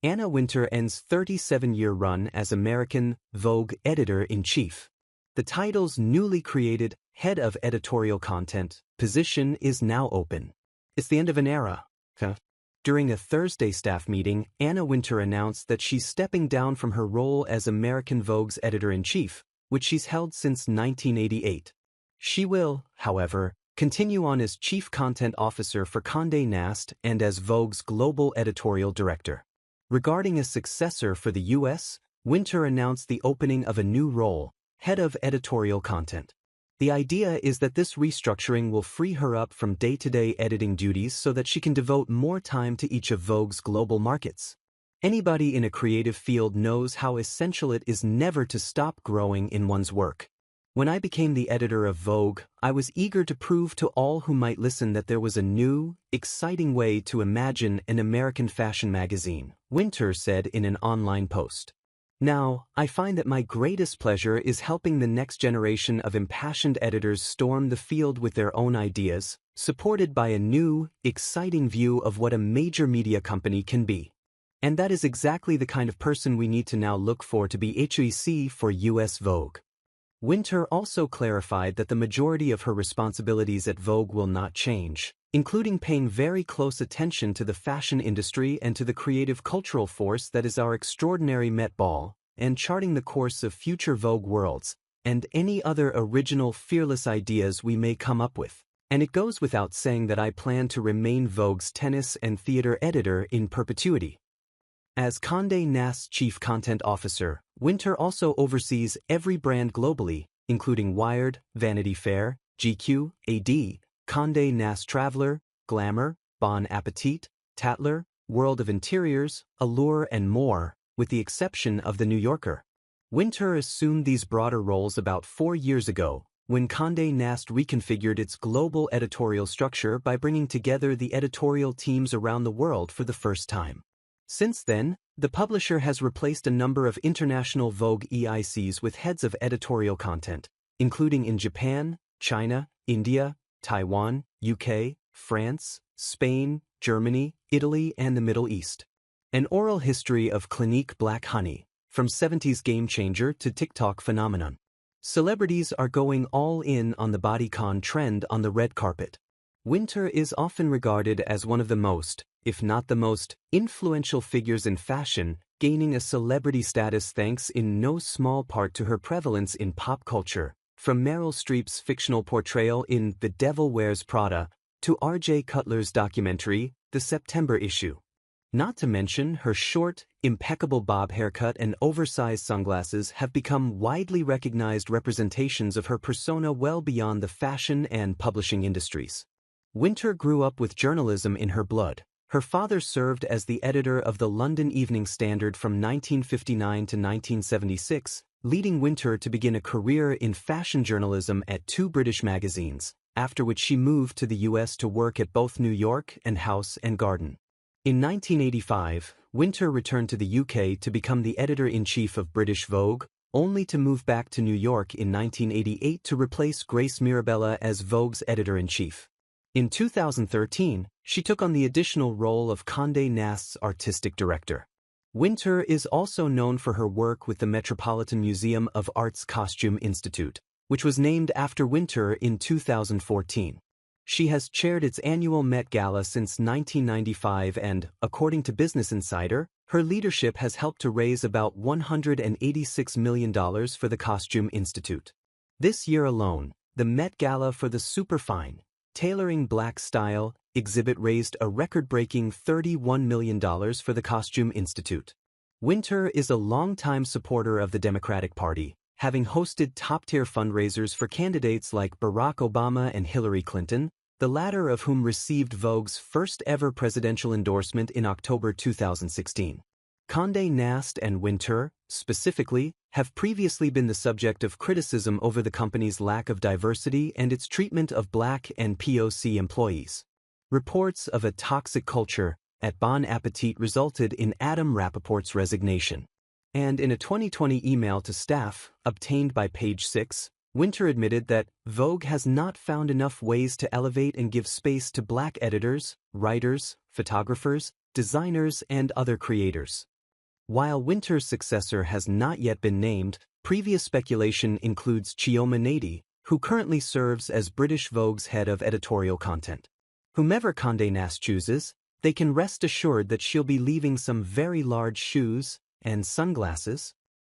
Anna Wintour ends 37-year run as American Vogue editor-in-chief. The title's newly created head of editorial content position is now open. It's the end of an era. During a Thursday staff meeting, Anna Wintour announced that she's stepping down from her role as American Vogue's editor-in-chief, which she's held since 1988. She will, however, continue on as Chief Content Officer for Condé Nast and as Vogue's Global Editorial Director. Regarding a successor for the U.S., Wintour announced the opening of a new role, Head of Editorial Content. The idea is that this restructuring will free her up from day-to-day editing duties so that she can devote more time to each of Vogue's global markets. Anybody in a creative field knows how essential it is never to stop growing in one's work. When I became the editor of Vogue, I was eager to prove to all who might listen that there was a new, exciting way to imagine an American fashion magazine, Wintour said in an online post. Now, I find that my greatest pleasure is helping the next generation of impassioned editors storm the field with their own ideas, supported by a new, exciting view of what a major media company can be. And that is exactly the kind of person we need to now look for to be HOEC for US Vogue. Wintour also clarified that the majority of her responsibilities at Vogue will not change, including paying very close attention to the fashion industry and to the creative cultural force that is our extraordinary Met Ball, and charting the course of future Vogue worlds, and any other original, fearless ideas we may come up with. And it goes without saying that I plan to remain Vogue's tennis and theater editor in perpetuity. As Condé Nast's Chief Content Officer, Wintour also oversees every brand globally, including Wired, Vanity Fair, GQ, AD, Condé Nast Traveler, Glamour, Bon Appetit, Tatler, World of Interiors, Allure and more, with the exception of The New Yorker. Wintour assumed these broader roles about 4 years ago, when Condé Nast reconfigured its global editorial structure by bringing together the editorial teams around the world for the first time. Since then, the publisher has replaced a number of international Vogue EICs with heads of editorial content, including in Japan, China, India, Taiwan, UK, France, Spain, Germany, Italy, and the Middle East. An oral history of Clinique Black Honey, from 70s game changer to TikTok phenomenon. Celebrities are going all in on the bodycon trend on the red carpet. Wintour is often regarded as one of the most, if not the most, influential figures in fashion, gaining a celebrity status thanks in no small part to her prevalence in pop culture, from Meryl Streep's fictional portrayal in The Devil Wears Prada to R.J. Cutler's documentary, The September Issue. Not to mention, her short, impeccable bob haircut and oversized sunglasses have become widely recognized representations of her persona well beyond the fashion and publishing industries. Wintour grew up with journalism in her blood. Her father served as the editor of the London Evening Standard from 1959 to 1976, leading Wintour to begin a career in fashion journalism at 2 British magazines, after which she moved to the US to work at both New York and House and Garden. In 1985, Wintour returned to the UK to become the editor-in-chief of British Vogue, only to move back to New York in 1988 to replace Grace Mirabella as Vogue's editor-in-chief. In 2013, she took on the additional role of Condé Nast's artistic director. Wintour is also known for her work with the Metropolitan Museum of Art's Costume Institute, which was named after Wintour in 2014. She has chaired its annual Met Gala since 1995 and, according to Business Insider, her leadership has helped to raise about $186 million for the Costume Institute. This year alone, the Met Gala for the Superfine, Tailoring Black Style exhibit raised a record-breaking $31 million for the Costume Institute. Wintour is a longtime supporter of the Democratic Party, having hosted top-tier fundraisers for candidates like Barack Obama and Hillary Clinton, the latter of whom received Vogue's first-ever presidential endorsement in October 2016. Condé Nast and Wintour, specifically, have previously been the subject of criticism over the company's lack of diversity and its treatment of Black and POC employees. Reports of a toxic culture at Bon Appetit resulted in Adam Rappaport's resignation. And in a 2020 email to staff, obtained by Page 6, Wintour admitted that Vogue has not found enough ways to elevate and give space to Black editors, writers, photographers, designers and other creators. While Wintour's successor has not yet been named, previous speculation includes Chioma Nady, who currently serves as British Vogue's head of editorial content. Whomever Condé Nast chooses, they can rest assured that she'll be leaving some very large shoes and sunglasses